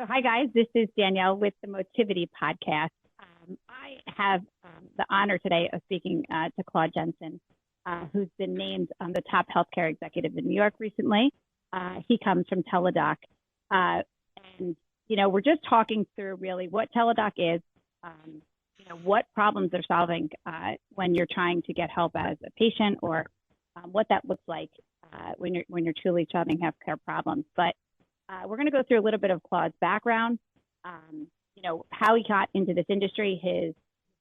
Hi guys, this is Danielle with the Motivity Podcast. I have the honor today of speaking to Claus Jensen, who's been named the top healthcare executive in New York recently. He comes from Teladoc. And, we're just talking through really what Teladoc is, what problems they're solving when you're trying to get help as a patient, or what that looks like when you're truly solving healthcare problems. But we're going to go through a little bit of Claus' background, how he got into this industry, his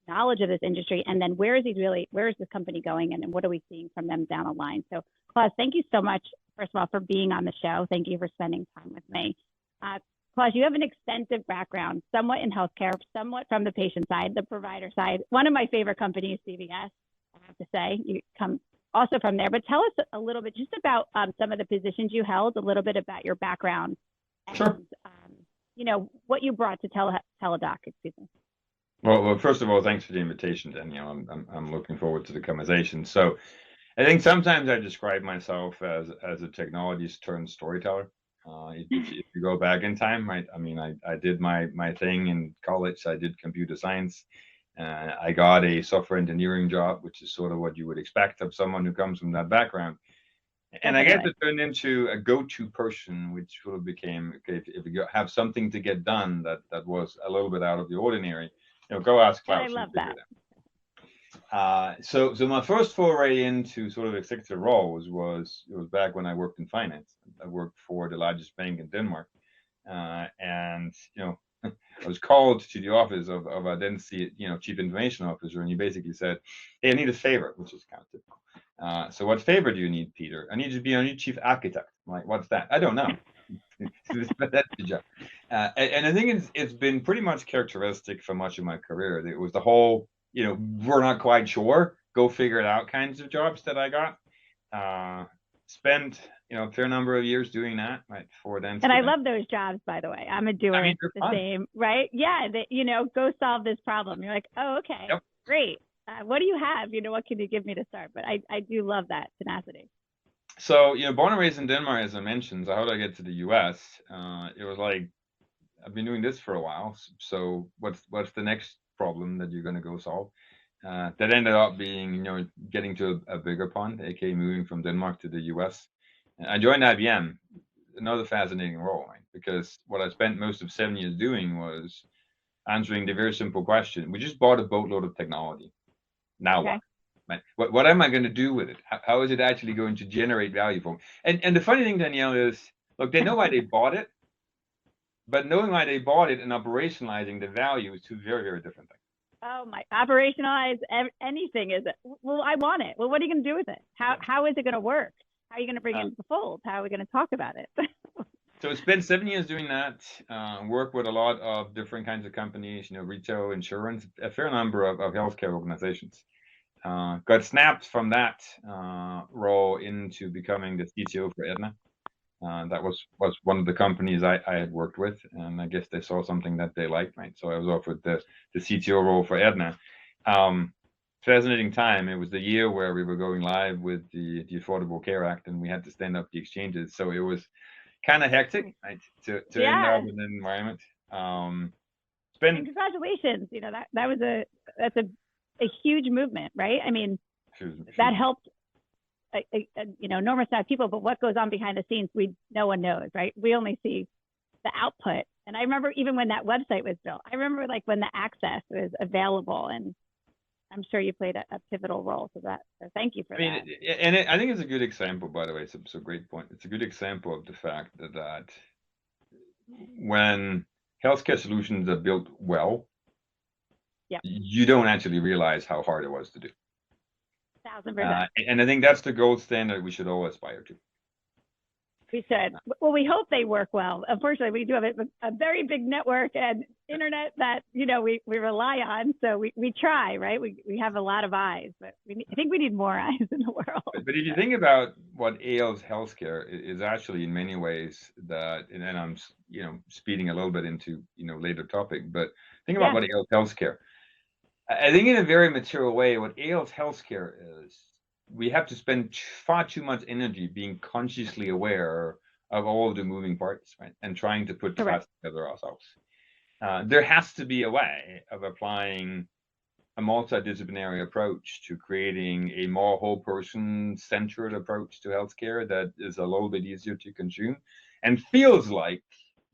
knowledge of this industry, and then where is this company going, and what are we seeing from them down the line? So, Claus, thank you so much, first of all, for being on the show. Thank you for spending time with me. Claus, you have an extensive background, somewhat in healthcare, somewhat from the patient side, the provider side. One of my favorite companies, CVS, I have to say. You come also from there, but tell us a little bit just about some of the positions you held, a little bit about your background, and Sure. What you brought to Teladoc. Excuse me. Well, first of all, thanks for the invitation, Danielle. I'm looking forward to the conversation. So, I think sometimes I describe myself as a technologist turned storyteller. If you go back in time, right? I mean, I did my thing in college. I did computer science. I got a software engineering job, which is sort of what you would expect of someone who comes from that background. And I guess it turned into a go-to person, which sort of became, okay, if you have something to get done that was a little bit out of the ordinary, go ask And Claus. I love that. So my first foray into sort of executive roles was back when I worked in finance. I worked for the largest bank in Denmark, and I was called to the office of our then chief information officer, and he basically said, "Hey, I need a favor," which is kind of typical. So what favor do you need, Peter? I need you to be our new chief architect. I'm like, what's that? I don't know. That's the job. And I think it's been pretty much characteristic for much of my career. It was the whole, we're not quite sure, go figure it out kinds of jobs that I got. Spent, a fair number of years doing that, right? For then. And I love those jobs, by the way. I'm a doer, the fun. Same, right? Yeah, go solve this problem. You're like, oh, okay, Yep. Great. What do you have? What can you give me to start? But I do love that tenacity. So, born and raised in Denmark, as I mentioned. So how did I get to the U.S.? It was like, I've been doing this for a while. So what's the next problem that you're going to go solve? That ended up being, getting to a bigger pond, aka moving from Denmark to the U.S. I joined IBM, another fascinating role, right? Because what I spent most of 7 years doing was answering the very simple question. We just bought a boatload of technology. Now Okay. what? Right? What am I going to do with it? How is it actually going to generate value for me? And the funny thing, Danielle, is, look, they know why they bought it, but knowing why they bought it and operationalizing the value is two very, very different things. Oh my! Operationalize anything is it? Well, I want it. Well, what are you going to do with it? How is it going to work? How are you going to bring it into the fold? How are we going to talk about it? So it's been 7 years doing that. Work with a lot of different kinds of companies, retail, insurance, a fair number of healthcare organizations. Got snapped from that role into becoming the CTO for Aetna. That was one of the companies I had worked with, and I guess they saw something that they liked, right? So I was offered the CTO role for Aetna. Fascinating time. It was the year where we were going live with the Affordable Care Act, and we had to stand up the exchanges. So it was kind of hectic, right? To end up in an environment. And congratulations. That's a huge movement, right? I mean, that helped enormous amount of people, but what goes on behind the scenes, no one knows, right? We only see the output. And I remember even when that website was built, I remember like when the access was available, and I'm sure you played a pivotal role to that. So thank you for that. And I think it's a good example, by the way. So great point. It's a good example of the fact that when healthcare solutions are built well, you don't actually realize how hard it was to do. 1,000%. And I think that's the gold standard we should all aspire to. We should. Well, we hope they work well. Unfortunately, we do have a very big network and internet that we rely on. So we try, right? We have a lot of eyes, but I think we need more eyes in the world. But if you think about what ails healthcare, is actually in many ways that, and I'm speeding a little bit into later topic, but think about what ails healthcare. I think in a very material way, what ails healthcare is we have to spend far too much energy being consciously aware of all the moving parts, right? And trying to put Correct. trust together ourselves. There has to be a way of applying a multidisciplinary approach to creating a more whole person centered approach to healthcare that is a little bit easier to consume and feels like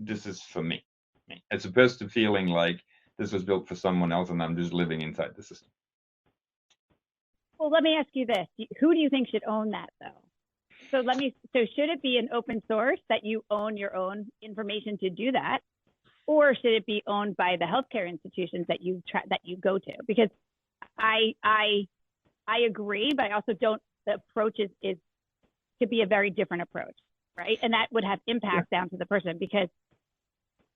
this is for me, as opposed to feeling like this was built for someone else and I'm just living inside the system. Well, let me ask you this. Who do you think should own that, though? So should it be an open source that you own your own information to do that? Or should it be owned by the healthcare institutions that you go to? Because I agree, but I also don't. The approach is to be a very different approach, right? And that would have impact down to the person because,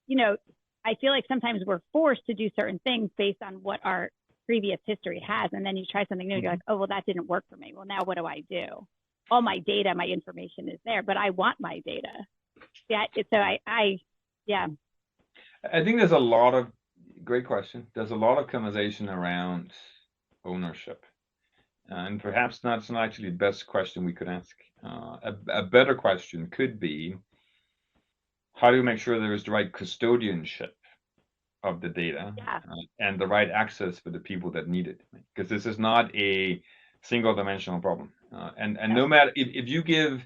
I feel like sometimes we're forced to do certain things based on what our previous history has, and then you try something new. You're like, oh well, that didn't work for me. Well, now what do I do? All my data, my information is there, but I want my data. Yeah. So I think there's a lot of great question. There's a lot of conversation around ownership, and perhaps that's not actually the best question we could ask. A better question could be, how do you make sure there is the right custodianship of the data and the right access for the people that need it? Because this is not a single dimensional problem. And no matter if you give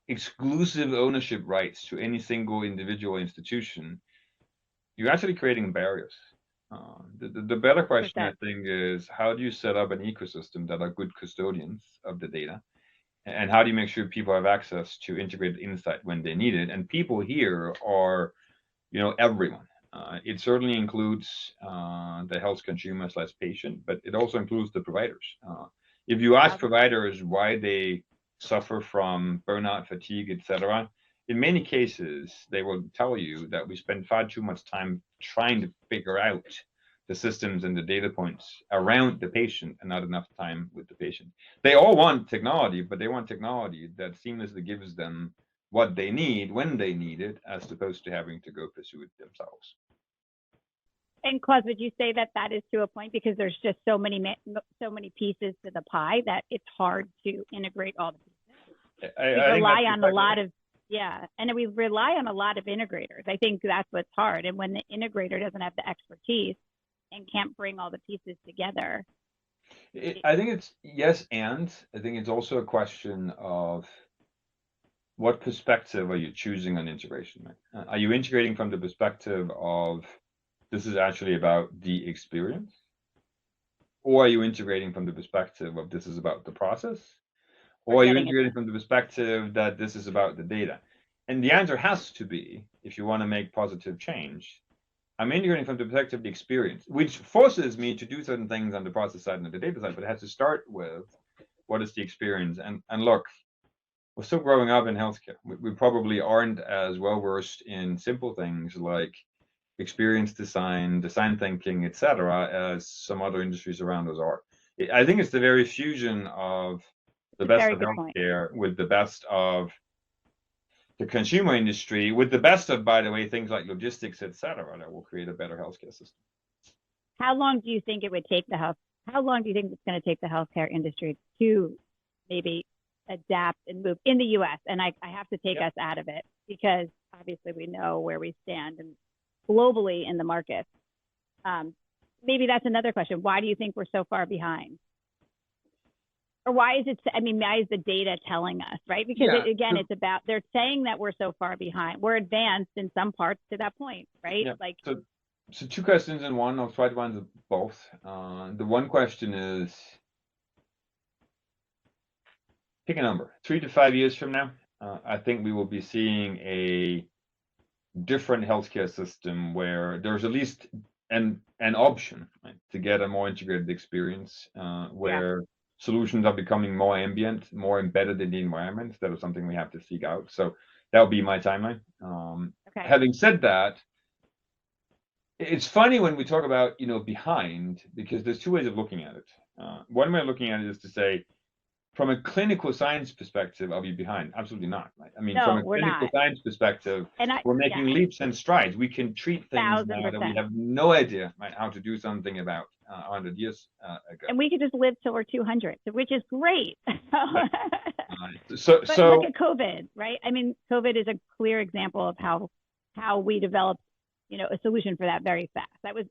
exclusive ownership rights to any single individual institution, you're actually creating barriers. The better question, I think, is how do you set up an ecosystem that are good custodians of the data? And how do you make sure people have access to integrated insight when they need it? And people here are, everyone. It certainly includes the health consumer / patient, but it also includes the providers. If you ask providers why they suffer from burnout, fatigue, etc., in many cases, they will tell you that we spend far too much time trying to figure out the systems and the data points around the patient and not enough time with the patient. They all want technology, but they want technology that seamlessly gives them what they need when they need it, as opposed to having to go pursue it themselves. And Claus, would you say that is to a point because there's just so many pieces to the pie that it's hard to integrate all the pieces? We rely on a lot of integrators. I think that's what's hard. And when the integrator doesn't have the expertise and can't bring all the pieces together. I think it's yes, and I think it's also a question of what perspective are you choosing on integration? Are you integrating from the perspective of this is actually about the experience? Or are you integrating from the perspective of this is about the process? Or are you integrating from the perspective that this is about the data? And the answer has to be, if you want to make positive change, I'm integrating from the perspective of the experience, which forces me to do certain things on the process side and the data side, but it has to start with what is the experience. And look, we're still growing up in healthcare. We probably aren't as well versed in simple things like experience design thinking, etc., as some other industries around us are. I think it's the very fusion of the best of healthcare with the best of the consumer industry, with the best of, by the way, things like logistics, etc., that will create a better healthcare system. How long do you think it would take how long do you think it's going to take the healthcare industry to maybe adapt and move in the US? And I have to take us out of it because obviously we know where we stand and globally in the market. Maybe that's another question. Why do you think we're so far behind? Or why is the data telling us, right? Because it's about, they're saying that we're so far behind. We're advanced in some parts to that point, right? Yeah. So two questions in one. I'll try to answer both. The one question is, pick a number, 3 to 5 years from now, I think we will be seeing a different healthcare system where there's at least an option, right, to get a more integrated experience, where solutions are becoming more ambient, more embedded in the environment. That is something we have to seek out. So that'll be my timeline. Having said that, it's funny when we talk about behind, because there's two ways of looking at it. One way of looking at it is to say from a clinical science perspective, are we behind? Absolutely not. Right? I mean, from No, a we're clinical not. science perspective, And we're making yeah, leaps and strides. We can treat things now that we 1,000%. have no idea, right, how to do something about 100 years ago. And we could just live till we're 200, which is great. Right. So, But look so at COVID, right? I mean, COVID is a clear example of how we developed, a solution for that very fast. That was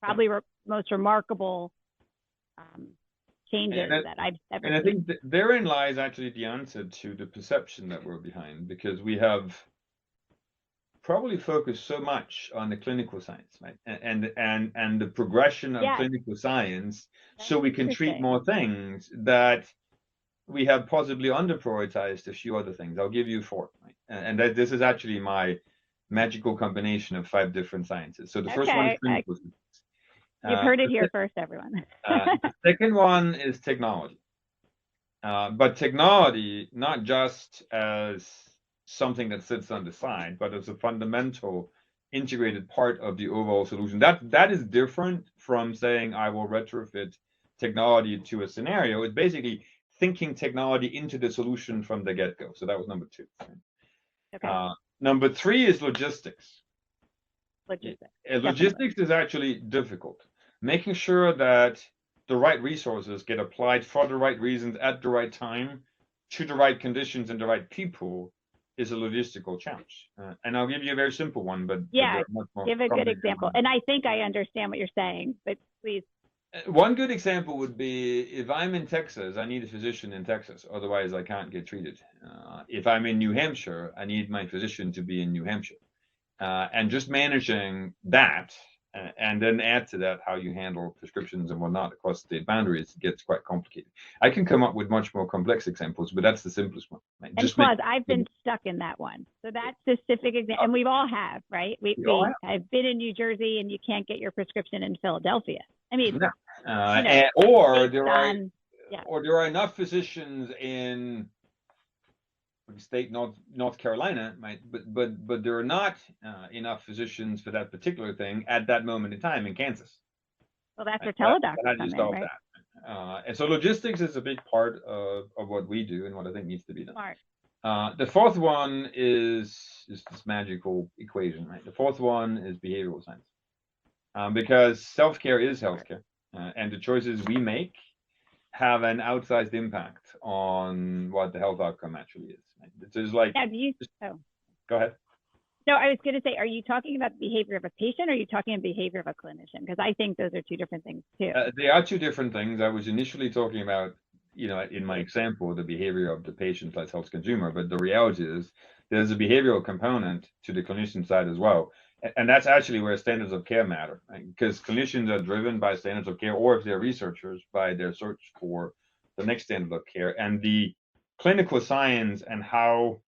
probably most remarkable changes that I've ever seen. And I think therein lies actually the answer to the perception that we're behind, because we have probably focused so much on the clinical science, right? And the progression of clinical science, so we can treat more things, that we have possibly under prioritized a few other things. I'll give you 4, right? And that this is actually my magical combination of 5 different sciences. So the first one is clinical science. You've heard it here first, everyone. The second one is technology. But technology, not just as something that sits on the side, but as a fundamental integrated part of the overall solution. That is different from saying I will retrofit technology to a scenario. It's basically thinking technology into the solution from the get-go. So that was number 2. Okay. Number 3 is logistics. Logistics is actually difficult. Making sure that the right resources get applied for the right reasons at the right time to the right conditions and the right people is a logistical challenge. And I'll give you a very simple one, but give a good example. And I think I understand what you're saying, but please. One good example would be, if I'm in Texas, I need a physician in Texas, otherwise I can't get treated. If I'm in New Hampshire, I need my physician to be in New Hampshire. And just managing that, and then add to that how you handle prescriptions and whatnot across state boundaries, gets quite complicated. I can come up with much more complex examples, but that's the simplest one. Right? And Claus, I've been stuck in that one. So that specific example, and we've all have, right? We have been in New Jersey, and you can't get your prescription in Philadelphia. I mean, or there are enough physicians in state North Carolina, right? But there are not enough physicians for that particular thing at that moment in time in Kansas. Well, that's where Teladoc comes in, right? And so logistics is a big part of what we do and what I think needs to be done. Smart. The fourth one is this magical equation, right? The fourth one is behavioral science, because self-care is healthcare, and the choices we make have an outsized impact on what the health outcome actually is. Right? It's like, go ahead. No, I was going to say, are you talking about the behavior of a patient, or are you talking about behavior of a clinician? Because I think those are 2 different things too. They are 2 different things. I was initially talking about, in my example, the behavior of the patient / health consumer, but the reality is there's a behavioral component to the clinician side as well. And that's actually where standards of care matter, right? Because clinicians are driven by standards of care, or if they're researchers, by their search for the next standard of care. And the clinical science and how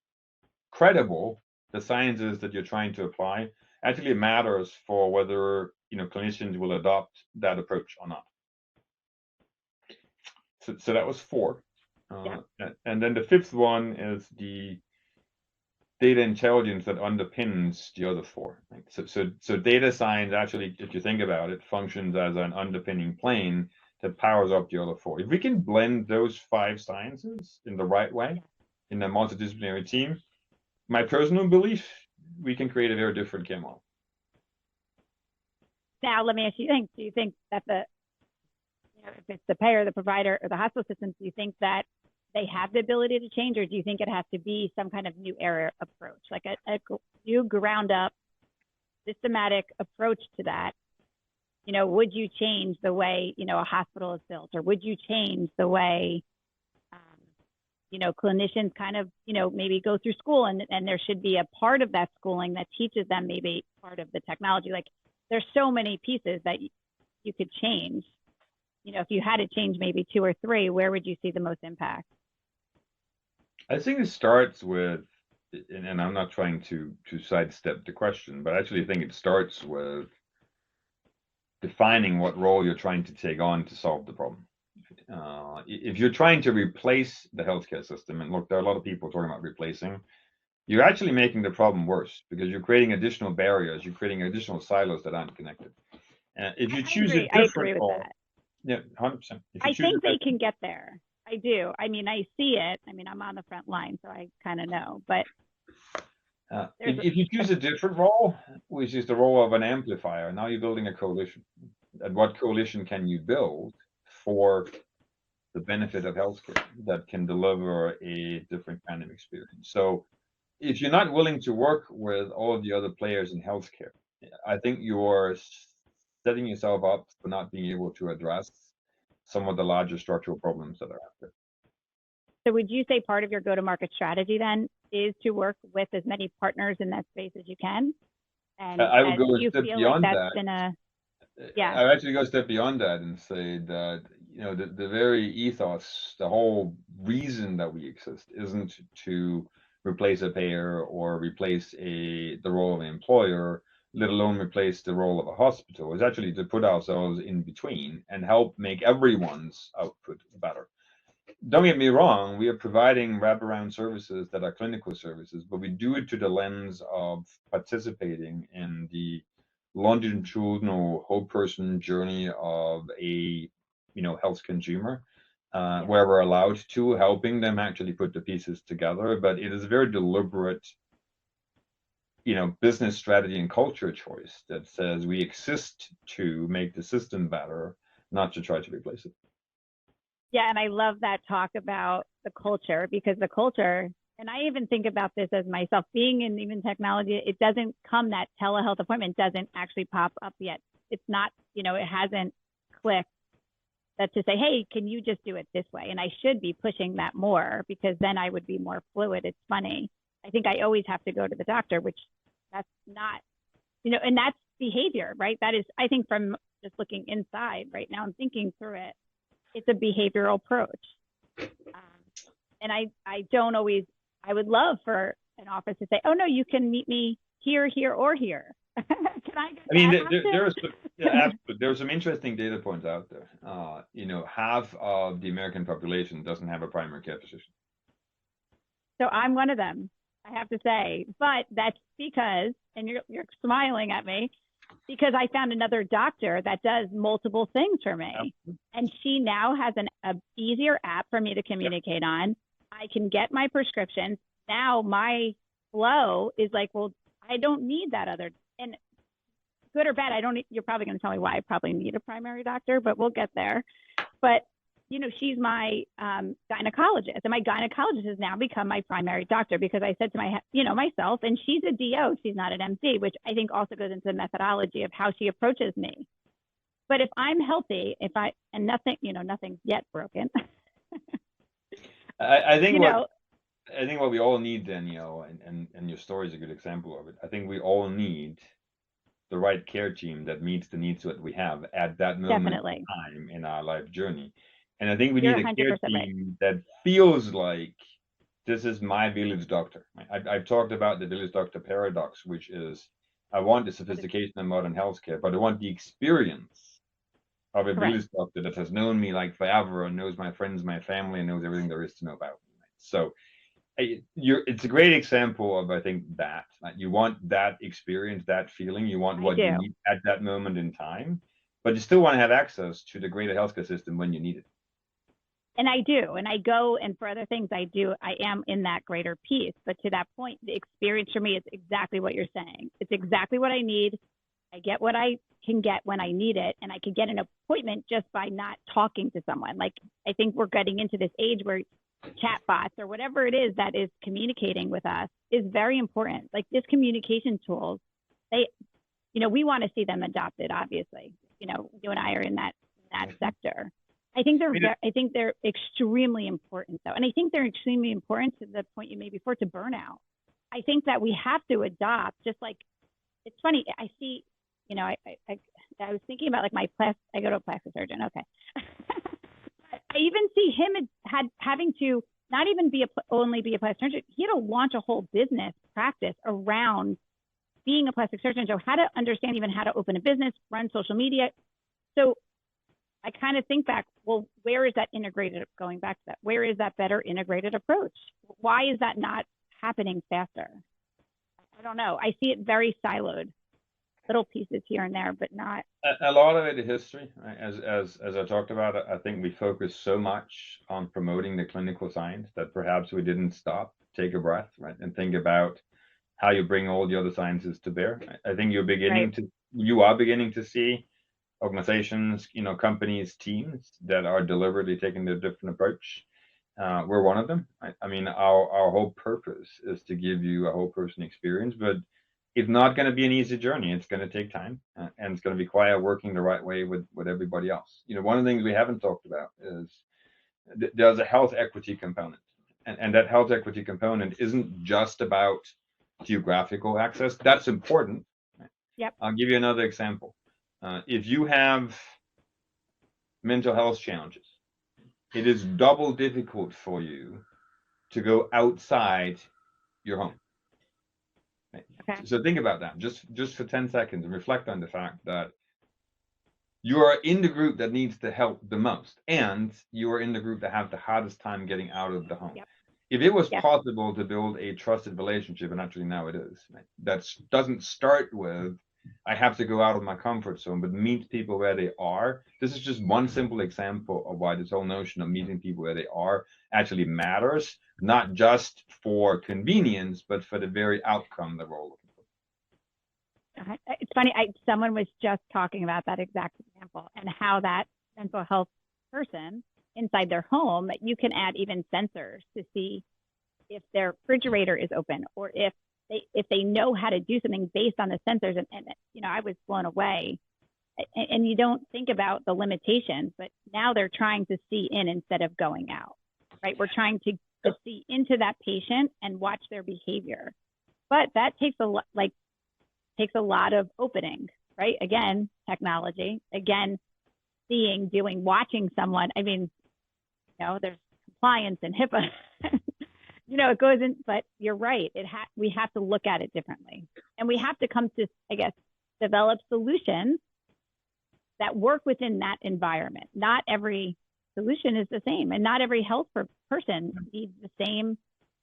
credible the science is that you're trying to apply actually matters for whether clinicians will adopt that approach or not. So that was 4. And then the 5th one is the data intelligence that underpins the other 4. Right? So data science actually, if you think about it, functions as an underpinning plane that powers up the other 4. If we can blend those 5 sciences in the right way in a multidisciplinary team, my personal belief, we can create a very different care model. Now, let me ask you, do you think that if it's the payer, the provider, or the hospital system, do you think that they have the ability to change, or do you think it has to be some kind of new era approach, like a new ground up systematic approach to that? Would you change the way, a hospital is built, or would you change the way, clinicians kind of, maybe go through school, and there should be a part of that schooling that teaches them maybe part of the technology? Like, there's so many pieces that you could change. If you had to change maybe 2 or 3, where would you see the most impact? I think it starts with, and I'm not trying to sidestep the question, but I actually think it starts with defining what role you're trying to take on to solve the problem. If you're trying to replace the healthcare system, and look, there are a lot of people talking about replacing, you're actually making the problem worse, because you're creating additional barriers, you're creating additional silos that aren't connected. If you choose a different role, yeah, 100%. I think they can get there. I do. I mean, I see it. I mean, I'm on the front line, so I kind of know. But if you choose a different role, which is the role of an amplifier, now you're building a coalition. And what coalition can you build for the benefit of healthcare that can deliver a different kind of experience? So if you're not willing to work with all of the other players in healthcare, I think you're setting yourself up for not being able to address some of the larger structural problems that are out there. So would you say part of your go-to-market strategy then is to work with as many partners in that space as you can? And I would go a step beyond like that. Been a, I would actually go a step beyond that and say that, the very ethos, the whole reason that we exist isn't to replace a payer or replace the role of an employer, let alone replace the role of a hospital. It's actually to put ourselves in between and help make everyone's output better. Don't get me wrong, we are providing wraparound services that are clinical services, but we do it to the lens of participating in the longitudinal whole person journey of a health consumer, where we're allowed to, helping them actually put the pieces together. But it is a very deliberate business strategy and culture choice that says we exist to make the system better, not to try to replace it. Yeah, and I love that talk about the culture, because the culture, and I even think about this as myself, being in even technology, it doesn't come, that telehealth appointment doesn't actually pop up yet. It's not, it hasn't clicked that to say, hey, can you just do it this way? And I should be pushing that more, because then I would be more fluid. It's funny. I think I always have to go to the doctor, which that's not, and that's behavior, right? That is, I think, from just looking inside right now and thinking through it, it's a behavioral approach. And I don't always, I would love for an office to say, oh no, you can meet me here, here, or here. There's some interesting data points out there. Half of the American population doesn't have a primary care physician. So I'm one of them, I have to say, but that's because, and you're smiling at me, because I found another doctor that does multiple things for me. And she now has an easier app for me to communicate on. I can get my prescriptions. Now my flow is like, well, I don't need that other, and good or bad, you're probably going to tell me why I probably need a primary doctor, but we'll get there. But, she's my gynecologist, and my gynecologist has now become my primary doctor, because I said to myself, and she's a DO, she's not an MC, which I think also goes into the methodology of how she approaches me. But if I'm healthy, nothing's yet broken. I think what we all need, Danielle, and your story is a good example of it. I think we all need the right care team that meets the needs that we have at that moment in time in our life journey. And I think we need a care team that feels like this is my village doctor. I've talked about the village doctor paradox, which is I want the sophistication of modern healthcare, but I want the experience of a village doctor that has known me like forever and knows my friends, my family, and knows everything there is to know about me. So it's a great example of, I think, that you want that experience, that feeling, you want what you need at that moment in time, but you still want to have access to the greater healthcare system when you need it. And I do, and I go, and for other things I am in that greater piece. But to that point, the experience for me is exactly what you're saying. It's exactly what I need. I get what I can get when I need it, and I can get an appointment just by not talking to someone. Like, I think we're getting into this age where chatbots or whatever it is that is communicating with us is very important. Like, this communication tools, we want to see them adopted, obviously. You and I are in that sector. I think they're extremely important, though. And I think they're extremely important to the point you made before, to burnout. I think that we have to adopt, just like, it's funny, I see, I was thinking about, like, I go to a plastic surgeon, okay. I even see him having to not even only be a plastic surgeon, he had to launch a whole business practice around being a plastic surgeon. So how to understand even how to open a business, run social media. So I kind of think back, well, where is that integrated, going back to that, where is that better integrated approach? Why is that not happening faster? I don't know. I see it very siloed. little pieces here and there, but not. A lot of it is history, right? As I talked about, I think we focus so much on promoting the clinical science that perhaps we didn't stop, take a breath, right, and think about how you bring all the other sciences to bear. I think Right. you are beginning to see organizations, companies, teams that are deliberately taking a different approach. We're one of them. I mean, our whole purpose is to give you a whole person experience, but it's not going to be an easy journey. It's going to take time, and it's going to require working the right way with everybody else. One of the things we haven't talked about is there's a health equity component, and that health equity component isn't just about geographical access. That's important. Yep. I'll give you another example. If you have mental health challenges, it is double difficult for you to go outside your home. Okay. So think about that just for 10 seconds and reflect on the fact that you are in the group that needs the help the most, and you are in the group that have the hardest time getting out of the home. Yep. If it was Yep. possible to build a trusted relationship, and actually now it is, right, that doesn't start with I have to go out of my comfort zone, but meet people where they are. This is just one simple example of why this whole notion of meeting people where they are actually matters, not just for convenience, but for the very outcome that we're all looking for. It's funny. Someone was just talking about that exact example and how that mental health person inside their home, you can add even sensors to see if their refrigerator is open, or if they know how to do something based on the sensors. And I was blown away. And you don't think about the limitations, but now they're trying to see in instead of going out, right? We're trying to see into that patient and watch their behavior. But that takes a lot of opening, right? Again, technology, again, seeing, doing, watching someone. I mean, there's compliance and HIPAA. It goes in, but you're right. We have to look at it differently. And we have to come to, I guess, develop solutions that work within that environment. Not every solution is the same, and not every health person needs the same,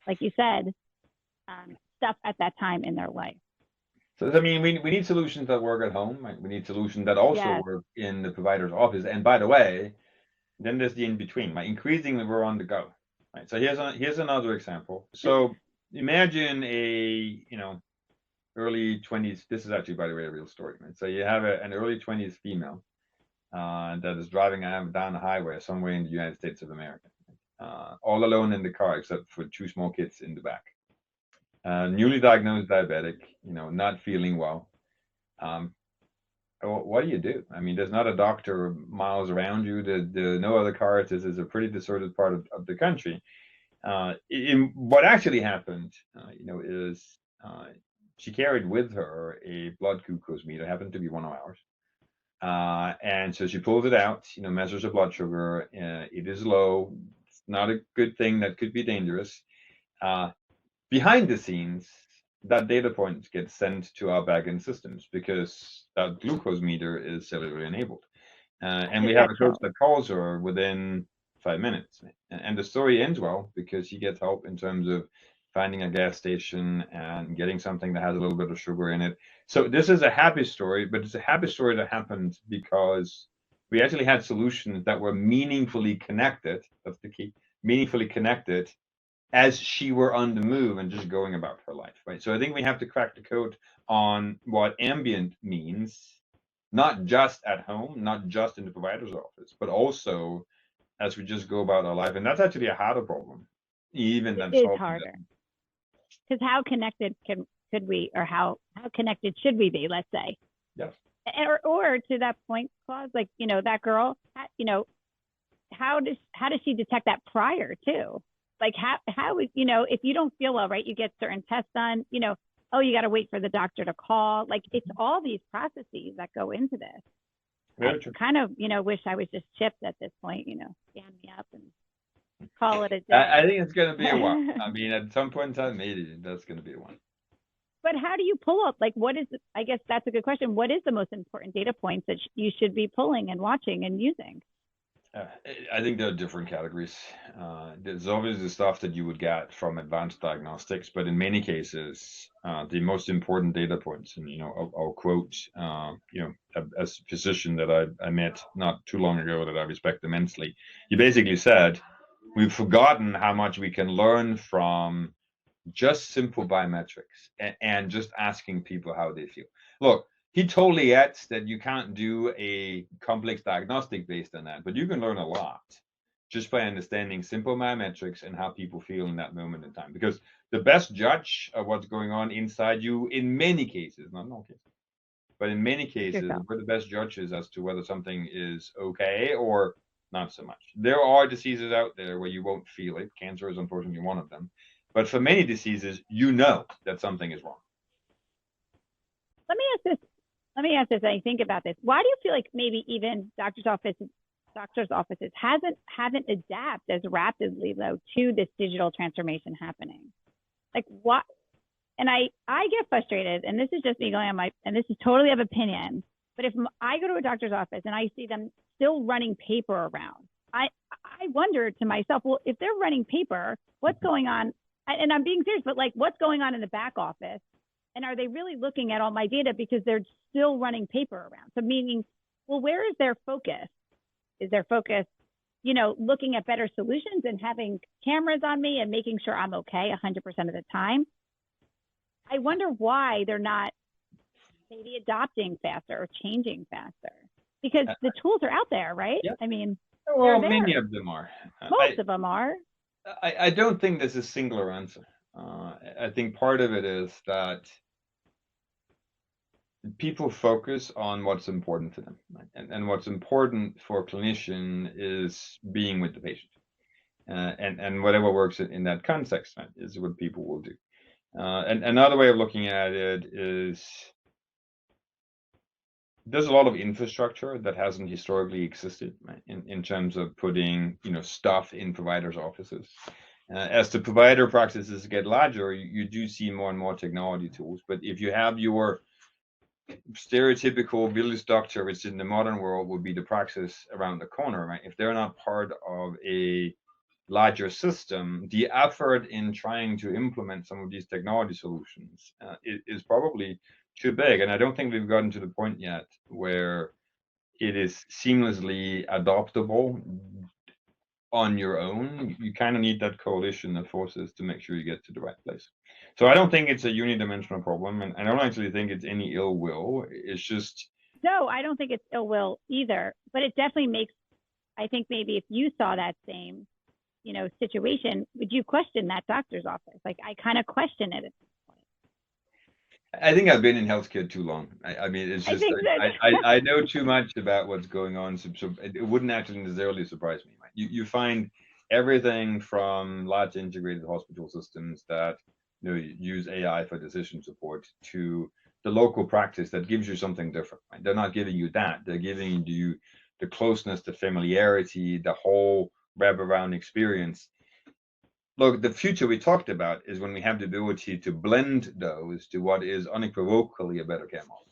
like you said, stuff at that time in their life. So, I mean, we need solutions that work at home. Right? We need solutions that also work in the provider's office. And by the way, then there's the in between. Right? Increasingly, we're on the go. Right. So here's another example. So imagine a early 20s. This is actually, by the way, a real story. Right? So you have an early 20s female that is driving down the highway somewhere in the United States of America, all alone in the car except for two small kids in the back. Newly diagnosed diabetic, not feeling well. What do? I mean, there's not a doctor miles around you. There's no other cars. This is a pretty deserted part of the country. What actually happened, is she carried with her a blood glucose meter. It happened to be one of ours. And so she pulls it out, measures her blood sugar. It is low. It's not a good thing. That could be dangerous. Behind the scenes, that data point gets sent to our backend systems because that glucose meter is cellularly enabled. And we have a coach that calls her within 5 minutes. And the story ends well because she gets help in terms of finding a gas station and getting something that has a little bit of sugar in it. So this is a happy story, but it's a happy story that happened because we actually had solutions that were meaningfully connected. That's the key. Meaningfully connected as she were on the move and just going about her life, right? So I think we have to crack the code on what ambient means, not just at home, not just in the provider's office, but also as we just go about our life. And that's actually a harder problem, even than solving. It is harder. Because how connected could we, or how connected should we be, let's say? Yes. Or to that point, Claus, like, that girl, how does she detect that prior to? Like how is, if you don't feel well, right, you get certain tests done, you got to wait for the doctor to call. Like, it's all these processes that go into this. Very I true. kind of, wish I was just chipped at this point, stand me up and call it a day. I think it's going to be a while. I mean, at some point in time, maybe that's going to be a one. But how do you pull up? Like, what is, I guess that's a good question. What is the most important data points that you should be pulling and watching and using? I think there are different categories. There's obviously the stuff that you would get from advanced diagnostics, but in many cases, the most important data points, and I'll quote, a physician that I met not too long ago that I respect immensely. He basically said, "We've forgotten how much we can learn from just simple biometrics and just asking people how they feel." Look, he totally gets that you can't do a complex diagnostic based on that, but you can learn a lot just by understanding simple biometrics and how people feel in that moment in time. Because the best judge of what's going on inside you, in many cases, not in all cases, but in many cases, Yourself. we're the best judges as to whether something is okay or not so much. There are diseases out there where you won't feel it. Cancer is unfortunately one of them. But for many diseases, you know that something is wrong. Let me ask this. Let me ask this. I think about this. Why do you feel like maybe even doctors' offices haven't adapted as rapidly though to this digital transformation happening? Like what? And I get frustrated, and this is just me going on and this is totally of opinion. But if I go to a doctor's office and I see them still running paper around, I wonder to myself, well, if they're running paper, what's going on? And I'm being serious, but like, what's going on in the back office? And are they really looking at all my data because they're still running paper around? So meaning, well, where is their focus? Is their focus, looking at better solutions and having cameras on me and making sure I'm okay 100% of the time? I wonder why they're not maybe adopting faster or changing faster, because the tools are out there, right? Yeah. I mean, Well, many of them are. most of them are. I don't think there's a singular answer. I think part of it is that people focus on what's important to them, right? And what's important for a clinician is being with the patient, and whatever works in that context, right, is what people will do. And another way of looking at it is there's a lot of infrastructure that hasn't historically existed, right, in terms of putting stuff in providers' offices. As the provider practices get larger, you do see more and more technology tools. But if you have your stereotypical village doctor, which in the modern world would be the praxis around the corner, right? If they're not part of a larger system, the effort in trying to implement some of these technology solutions is probably too big. And I don't think we've gotten to the point yet where it is seamlessly adoptable on your own. You kind of need that coalition of forces to make sure you get to the right place. So I don't think it's a unidimensional problem, and I don't actually think it's any ill will. It's just No, I don't think it's ill will either, but it definitely makes, I think maybe if you saw that same, situation, would you question that doctor's office? Like I kind of question it at this point. I think I've been in healthcare too long. I mean, it's I just think so. I know too much about what's going on, so it wouldn't actually necessarily surprise me. Right? You find everything from large integrated hospital systems that use AI for decision support to the local practice that gives you something different. Right? They're not giving you that; they're giving you the closeness, the familiarity, the whole wraparound experience. Look, the future we talked about is when we have the ability to blend those to what is unequivocally a better care model.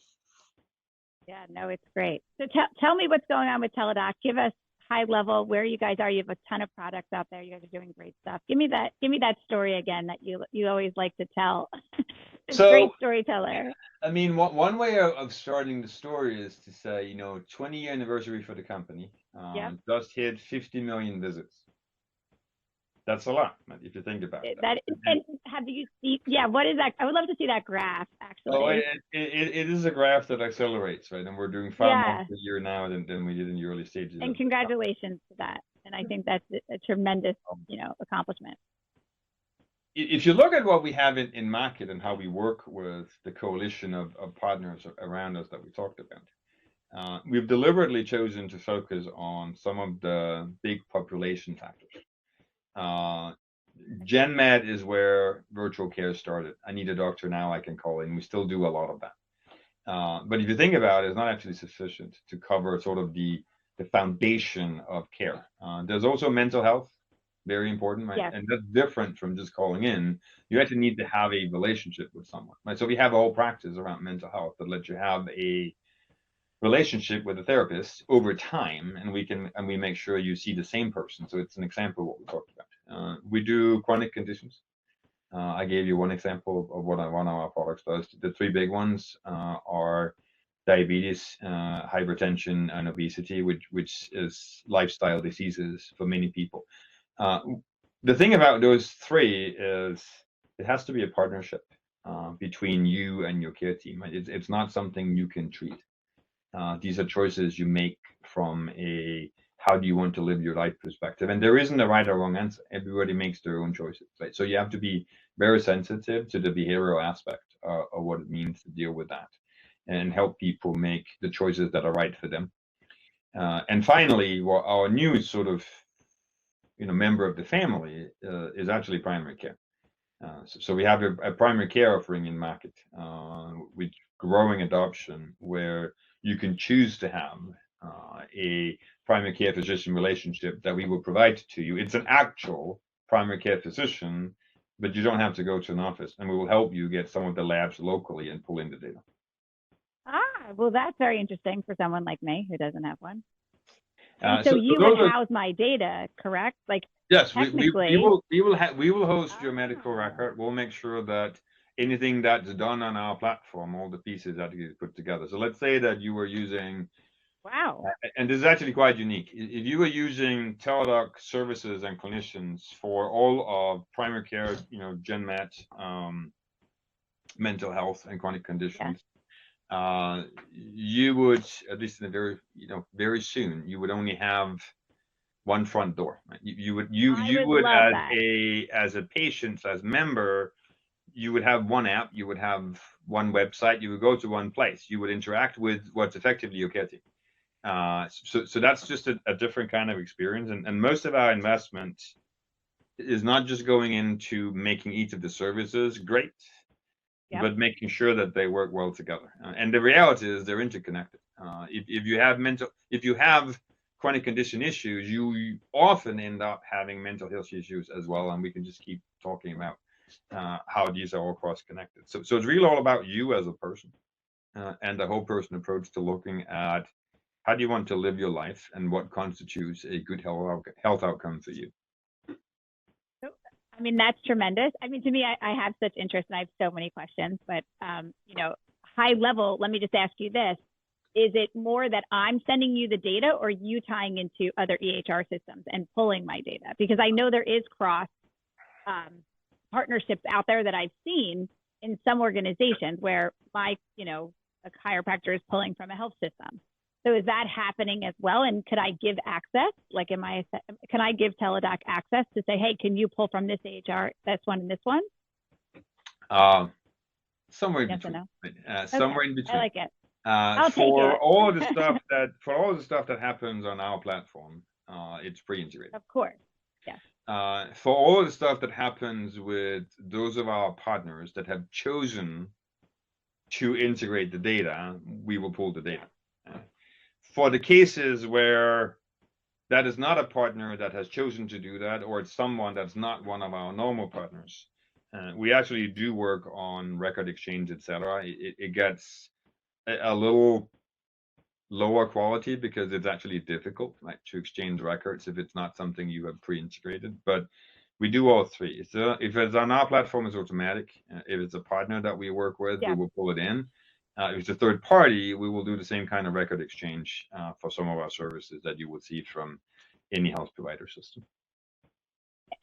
Yeah, no, it's great. So tell me what's going on with Teladoc. Give us high level where you guys are. You have a ton of products out there. You guys are doing great stuff. Give me that story again that you always like to tell. Great storyteller. I mean, one way of starting the story is to say, 20-year anniversary for the company. Yep. Just hit 50 million visits. That's a lot, if you think about that. And have you seen? Yeah, what is that? I would love to see that graph actually. Oh, it is a graph that accelerates, right? And we're doing far more per year now than we did in the early stages. And congratulations to that. And I think that's a tremendous, accomplishment. If you look at what we have in market and how we work with the coalition of partners around us that we talked about, we've deliberately chosen to focus on some of the big population factors. GenMed is where virtual care started. I need a doctor now, I can call in. We still do a lot of that. But if you think about it, it's not actually sufficient to cover sort of the foundation of care. There's also mental health, very important, right? Yes. And that's different from just calling in. You actually need to have a relationship with someone, right? So we have a whole practice around mental health that lets you have a relationship with the therapist over time, and we make sure you see the same person. So it's an example of what we talked about. We do chronic conditions. I gave you one example of what one of our products does. The three big ones are diabetes, hypertension, and obesity, which is lifestyle diseases for many people. Uh, the thing about those three is it has to be a partnership between you and your care team. It's not something you can treat. These are choices you make from a how do you want to live your life perspective, and there isn't a right or wrong answer. Everybody makes their own choices, right? So you have to be very sensitive to the behavioral aspect of what it means to deal with that, and help people make the choices that are right for them. And finally, what our new sort of member of the family is actually primary care. So we have a primary care offering in market with growing adoption, where you can choose to have a primary care physician relationship that we will provide to you. It's an actual primary care physician, but you don't have to go to an office, and we will help you get some of the labs locally and pull in the data. Well, that's very interesting for someone like me who doesn't have one. So you would house my data, correct? Like, yes, we will host your medical record. We'll make sure that anything that's done on our platform, all the pieces that you put together. So let's say that you were using, wow, and this is actually quite unique. If you were using Teladoc services and clinicians for all of primary care, gen med, mental health and chronic conditions, you would, at least in the very soon, you would only have one front door. Right? You would as a patient, as member, you would have one app, you would have one website, you would go to one place, you would interact with what's effectively your care team. So that's just a different kind of experience, and most of our investment is not just going into making each of the services great, but making sure that they work well together. And the reality is they're interconnected. If you have chronic condition issues, you often end up having mental health issues as well, and we can just keep talking about how these are all cross-connected. So it's really all about you as a person, and the whole person approach to looking at how do you want to live your life and what constitutes a good health outcome for you. I mean, that's tremendous. I mean, to me, I have such interest, and I have so many questions, but, high level, let me just ask you this. Is it more that I'm sending you the data, or you tying into other EHR systems and pulling my data? Because I know there is cross partnerships out there that I've seen in some organizations where a chiropractor is pulling from a health system. So is that happening as well? And could I give access? Like, can I give Teladoc access to say, hey, can you pull from this EHR, this one, and this one? Somewhere in between. Somewhere in between. I like it. For all the stuff that happens on our platform, it's pre-integrated. Of course. Yeah. For all of the stuff that happens with those of our partners that have chosen to integrate the data, we will pull the data. For the cases where that is not a partner that has chosen to do that, or it's someone that's not one of our normal partners, we actually do work on record exchange, etc. It gets a little lower quality because it's actually difficult, like, to exchange records if it's not something you have pre-integrated. But we do all three. So if it's on our platform, it's automatic. If it's a partner that we work with, we will pull it in. If it's a third party, we will do the same kind of record exchange for some of our services that you would see from any health provider system.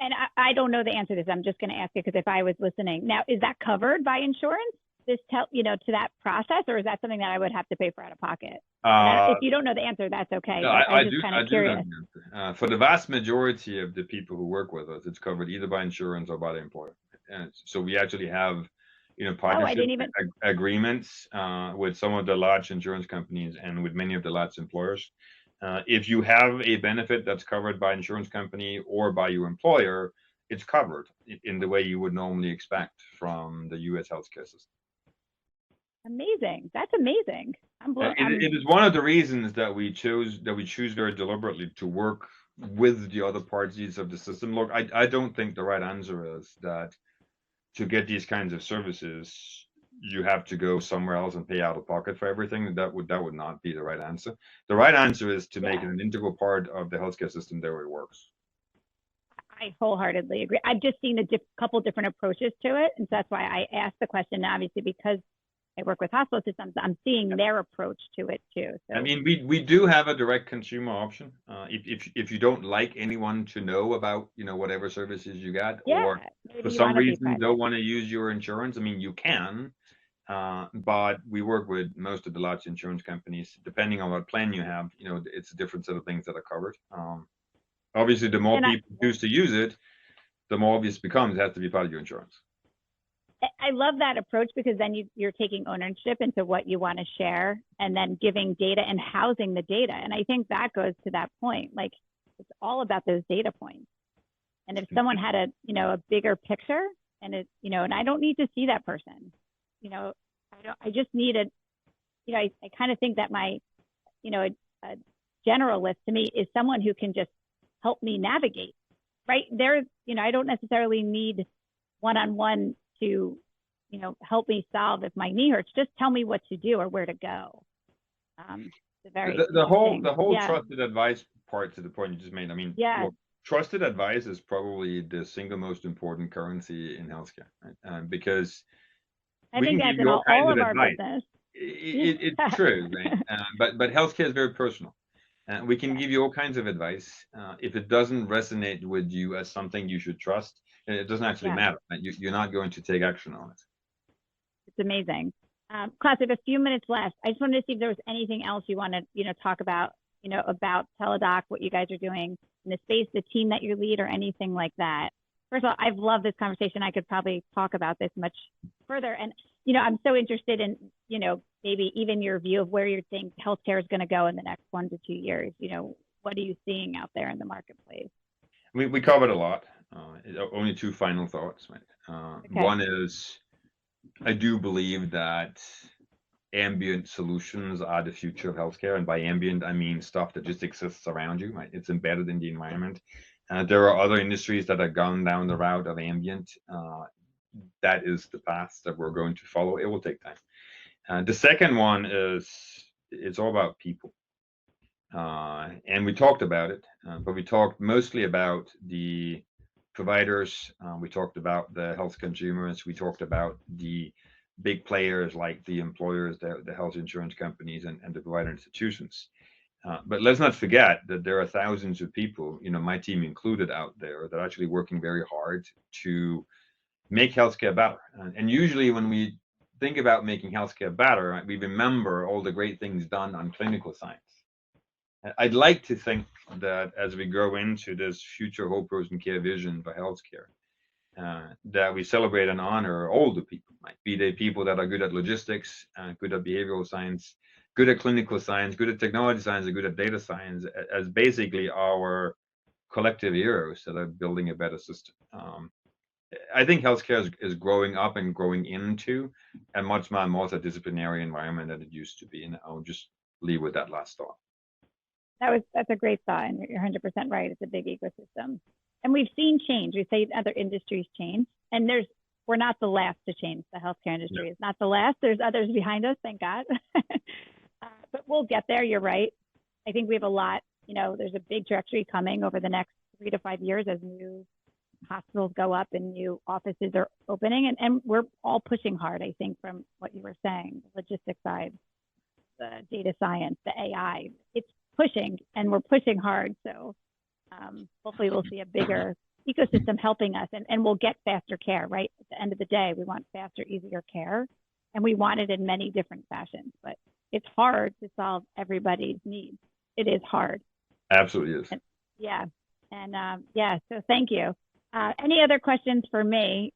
And I don't know the answer to this. I'm just going to ask it because if I was listening. Now, is that covered by insurance? To that process, or is that something that I would have to pay for out of pocket? If you don't know the answer, that's okay. No, I'm just kind of curious. For the vast majority of the people who work with us, it's covered either by insurance or by the employer. And so we actually have, partnership agreements with some of the large insurance companies and with many of the large employers. If you have a benefit that's covered by insurance company or by your employer, it's covered in the way you would normally expect from the U.S. healthcare system. Amazing. That's amazing. It is one of the reasons that we choose very deliberately to work with the other parties of the system. Look, I don't think the right answer is that to get these kinds of services, you have to go somewhere else and pay out of pocket for everything. That would not be the right answer. The right answer is to make it Yeah, an integral part of the healthcare system that way it works. I wholeheartedly agree. I've just seen a couple different approaches to it, and so that's why I asked the question. Obviously, because I work with hospital systems, I'm seeing their approach to it too. I So mean, we do have a direct consumer option. If you don't like anyone to know about, whatever services you got, or yeah, for maybe you some want to be reason don't private. want to use your insurance, I mean, you can. But we work with most of the large insurance companies. Depending on what plan you have, it's a different set of things that are covered. Obviously, the more And people choose to use it, the more obvious it becomes it has to be part of your insurance. I love that approach because then you're taking ownership into what you want to share and then giving data and housing the data. And I think that goes to that point. Like it's all about those data points. And if someone had a bigger picture and and I don't need to see that person, I just need I kind of think that a generalist to me is someone who can just help me navigate, right? I don't necessarily need one-on-one to, help me solve if my knee hurts. Just tell me what to do or where to go. It's a very The whole interesting. the whole Yeah. trusted advice part to the point you just made. I mean, Yeah. look, trusted advice is probably the single most important currency in healthcare, right? Because I we think can give that's in you all all kinds of of our advice. business. It's true, right? But healthcare is very personal. We can Yeah. give you all kinds of advice. If it doesn't resonate with you as something you should trust, it doesn't actually Yeah. matter. Right? You're not going to take action on it. It's amazing. Claus, we have a few minutes left. I just wanted to see if there was anything else you want to, talk about, about Teladoc, what you guys are doing in the space, the team that you lead, or anything like that. First of all, I've loved this conversation. I could probably talk about this much further. And, I'm so interested in, maybe even your view of where you think healthcare is going to go in the next 1 to 2 years. What are you seeing out there in the marketplace? We covered a lot. Only two final thoughts. Right? Okay. One is I do believe that ambient solutions are the future of healthcare, and by ambient I mean stuff that just exists around you. Right? It's embedded in the environment. There are other industries that have gone down the route of ambient. That is the path that we're going to follow. It will take time. The second one is it's all about people. And we talked about it, but we talked mostly about the providers. We talked about the health consumers. We talked about the big players like the employers, the health insurance companies, and the provider institutions. But let's not forget that there are thousands of people, my team included, out there that are actually working very hard to make healthcare better. And usually, when we think about making healthcare better, we remember all the great things done on clinical science. I'd like to think that as we grow into this future whole person care vision for healthcare, that we celebrate and honor all the people, right? Be they people that are good at logistics, good at behavioral science, good at clinical science, good at technology science, and good at data science, as basically our collective heroes that are building a better system. I think healthcare is growing up and growing into a much more multidisciplinary environment than it used to be. And I'll just leave with that last thought. That's a great thought, and you're 100% right. It's a big ecosystem, and we've seen change. We say other industries change, and we're not the last to change. The healthcare industry is not the last. There's others behind us, thank God. But we'll get there. You're right. I think we have a lot. There's a big trajectory coming over the next 3 to 5 years as new hospitals go up and new offices are opening, and we're all pushing hard. I think from what you were saying, the logistics side, the data science, the AI, it's pushing, and we're pushing hard. So hopefully we'll see a bigger ecosystem helping us, and we'll get faster care, right? At the end of the day, we want faster, easier care, and we want it in many different fashions, but it's hard to solve everybody's needs. It is hard. Absolutely is. And, yeah. And so thank you. Any other questions for me?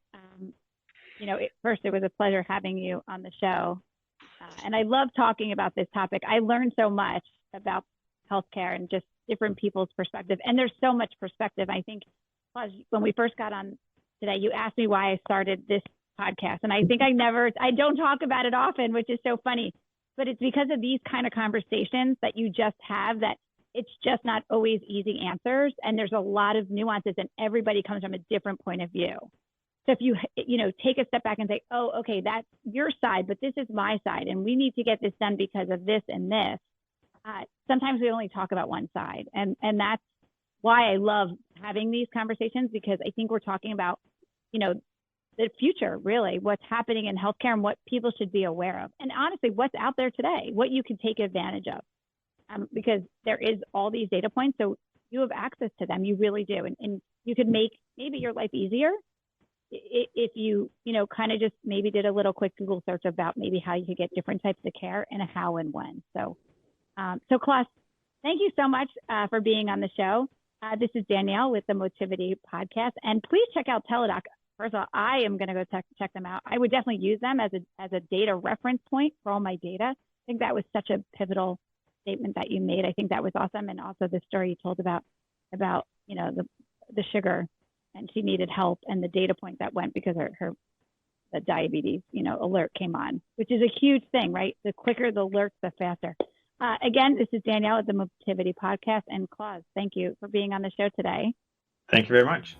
First, it was a pleasure having you on the show. And I love talking about this topic. I learned so much about healthcare and just different people's perspective. And there's so much perspective. I think when we first got on today, you asked me why I started this podcast. And I think I don't talk about it often, which is so funny. But it's because of these kind of conversations that you just have, that it's just not always easy answers. And there's a lot of nuances, and everybody comes from a different point of view. So if you take a step back and say, oh, okay, that's your side, but this is my side, and we need to get this done because of this and this. Sometimes we only talk about one side, and that's why I love having these conversations, because I think we're talking about, the future, really, what's happening in healthcare and what people should be aware of. And honestly, what's out there today, what you can take advantage of, because there is all these data points. So you have access to them. You really do. And you could make maybe your life easier if you, kind of just maybe did a little quick Google search about maybe how you could get different types of care and a how and when. So Claus, thank you so much for being on the show. This is Danielle with the Motivity Podcast, and please check out Teladoc. First of all, I am going to go check them out. I would definitely use them as a data reference point for all my data. I think that was such a pivotal statement that you made. I think that was awesome, and also the story you told about the sugar, and she needed help, and the data point that went because her the diabetes alert came on, which is a huge thing, right? The quicker the alerts, the faster. Again, this is Danielle at the Motivity Podcast, and Claus, thank you for being on the show today. Thank you very much.